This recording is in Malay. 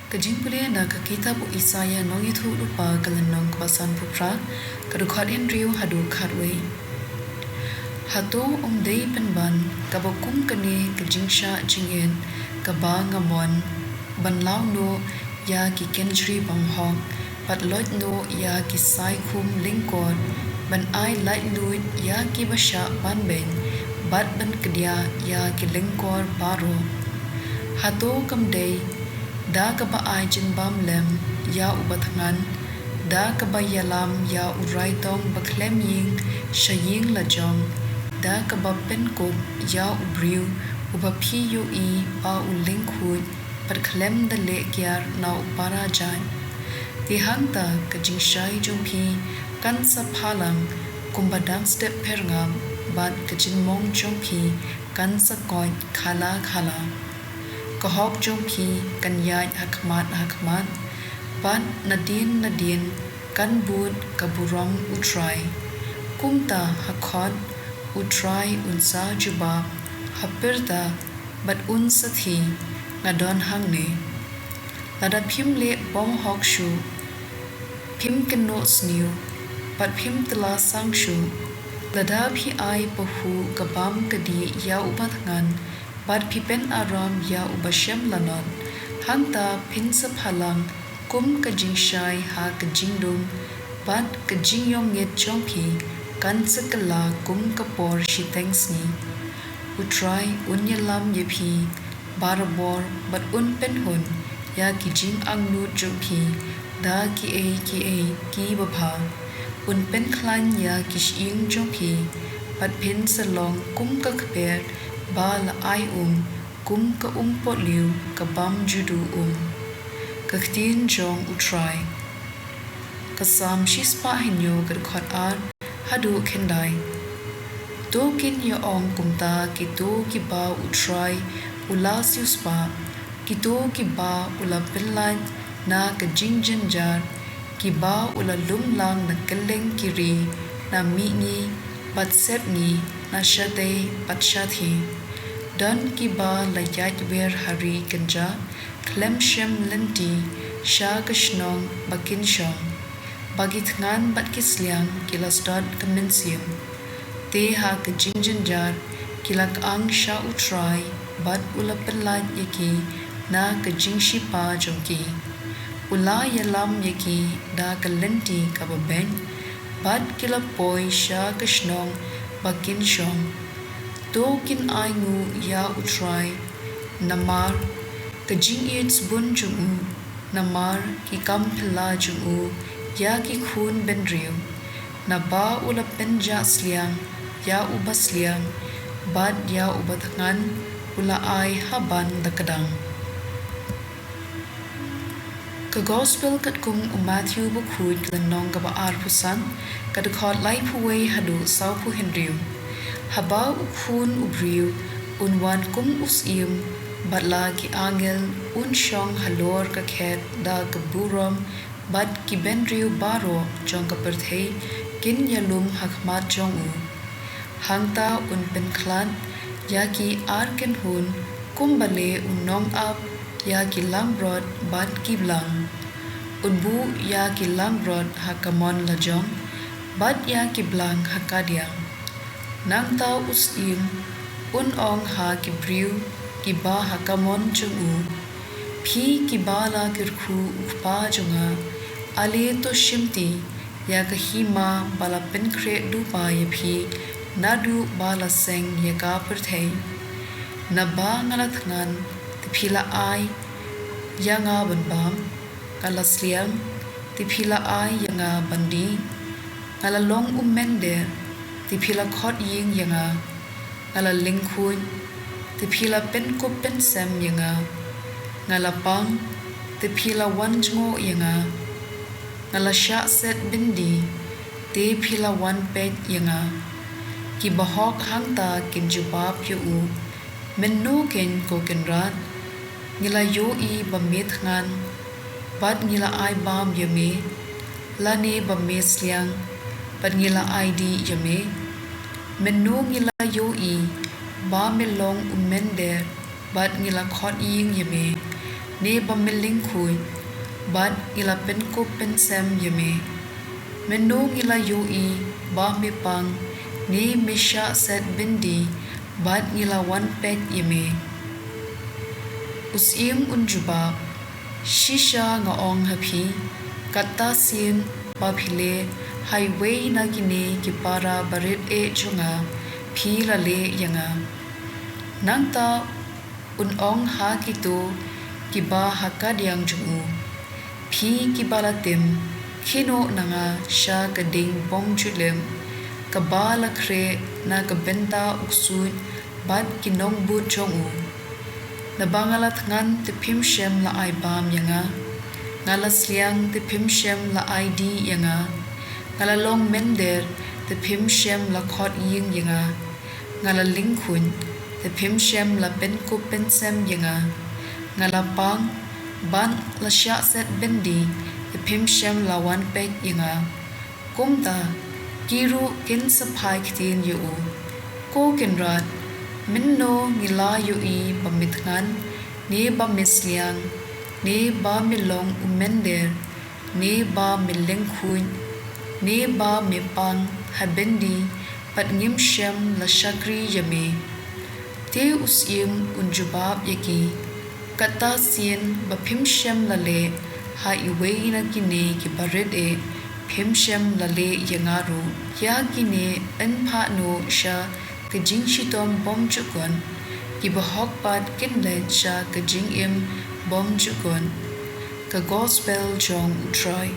Kajimpulia na ka kitab u Isaya nong itu lupa kalenong kawasan pupra kadukhat Henry hadu khatway. Hato day penban kabakum kane kajingsha jingen kaba ngamon banlaw no ya ki kenjri banghong patloit no ya ki sai khum lingkod ban ai light luit ya ki basha banben bat ban kedya ya ki lingkor baro. Hato kamday da kaba ai jin bam lem ya ubatngan da kaba yalam ya urai tong baklem ying shaying lajong da kaba penkop ya ubriu uba pi ui pa uling khut par klem da le kyar na upara jan ti hanta kajing shai jong pi kan sa phalang kumbadang step perngam bat kajin mong jong pi kan sa koi khala khala kahok jong pi kan yai hakmat ban nadin kan bud kaburong utrai kumta hakot utrai unsa juba hapirda bat unsathi ngadon hangne lada phim le bom hok shu phim keno sniu bat phim tla sang shu lada phi ai pahu kabam kadi ya ubat ngan bat pipen aram ya ubashem lanon hanta pinsa phalang kum kajing shai ha kajing dum bat kajing yong nget chongpi kan sakala kum kapor shitengs ni utrai unyalam yepi barabor bat un penhun ya kijing angnu chongpi da ki ki babha un pen khlan ya kishing chongpi bat pin salong kum ka kper ba la ai kum ka pot liu ka bam judu ka khtin jong utrai ka sam shispa hinyo gar khot ar hadu khendai to kin ya ong kumta ki to ki ba utrai ula siuspa ki to ki ba ula pillan na ka jingjin jar ki ba ula lumlang na kaleng kiri na mi ni bat set ni na shate pat shathi dan ki ba la yaj wer hari kanja klem shem lenti sha kashnong bakin shong bagit ngan bat kisliang kilasdot kamensium te ha ka jingjin jar kilak ang sha utrai bat ula pelat yaki na ka jingshi pa jongki ula yalam yaki da ka lenti ka baben bat kilapoi sha kashnong bakin shong to kin aingu ya utrai namar kajing its bun jungu namar ki kam phla jungu ya ki khun benriu na ba ula penja sliang ya ubasliang bad ya ubatngan ula ai haban dakadang ka gospel kat kung Matthew bukhui lanong ka ba arpusan kad khot lai phuwei hadu sau phu henriu haba ukhun ubriu unwan kum usim batla ki angel un shong halor ka khet da ka buram bat ki benriu baro jong ka perthei kin yalum hakmat jong u hangta un pen khlan ya ki arken hun kumbale unong ap ya ki lambrod bat ki blang unbu ya ki lambrod hakamon lajong bat ya ki blang hakadia nang tau usim un ong ha ki briu ki ba hakamon chungu phi ki bala kirkhu upa junga ale to shimti ya ka hima bala penkre dupa ye phi nadu bala seng ye ka perthei na ba ngalat ngan ti phila ai yanga banbam kalasliam ti phila ai yanga bandi ngala long mende ti phila khot ying yanga ngala lingkhun ti phila pen ko pen sem yanga ngala pang ti phila wan ngo yanga ngala sha set bindi ti phila wan pet yanga ki bahok hangta kin jubab yu u menno ken ko ken rat ngila yo i bamit ngan bat ngila ai bam yame lane bamis liang bat ngila ai di yame menno ngila yo i ba melong umender bat ngila khot ying yame ne bamiling khui bat ila pen ko pen sem yeme mendo ila yoi ba me pang ne misha set bindi bat ila one pek yeme usim unjuba shisha nga ong hapi kata sim babhile highway na kini ki para barit e chunga phi la le yanga nangta unong ha kitu kiba hakadiang jungu phi kibalatim khino nanga sha kading bom chulem kabala khre na kabenta uksun bad kinong bu chongu na bangala thngan te phim shem la ai bam yanga ngala sliang te phim shem la id yanga ngala long mender te phim shem la khot ying yanga ngala lingkhun te phim shem la pen ko pen sem yanga ngala pang ban la sha set bendi te phim shem la wan pek yanga kumta kiru kin saphai ktin yu ko kin rat minno ngila yu I pamitngan ne ba misliang ne ba milong umender ne ba mileng khun ne ba mipang habendi pat ngim shem la shakri yame te usim unjubab yaki kata sin ba phim shem la le ha iwei na kine ki baret e phim shem la le yangaru ya kine an pha no sha kajing shitom bom chukon ki bahok pat kinle sha kajing im bom chukon ka gospel jong utrai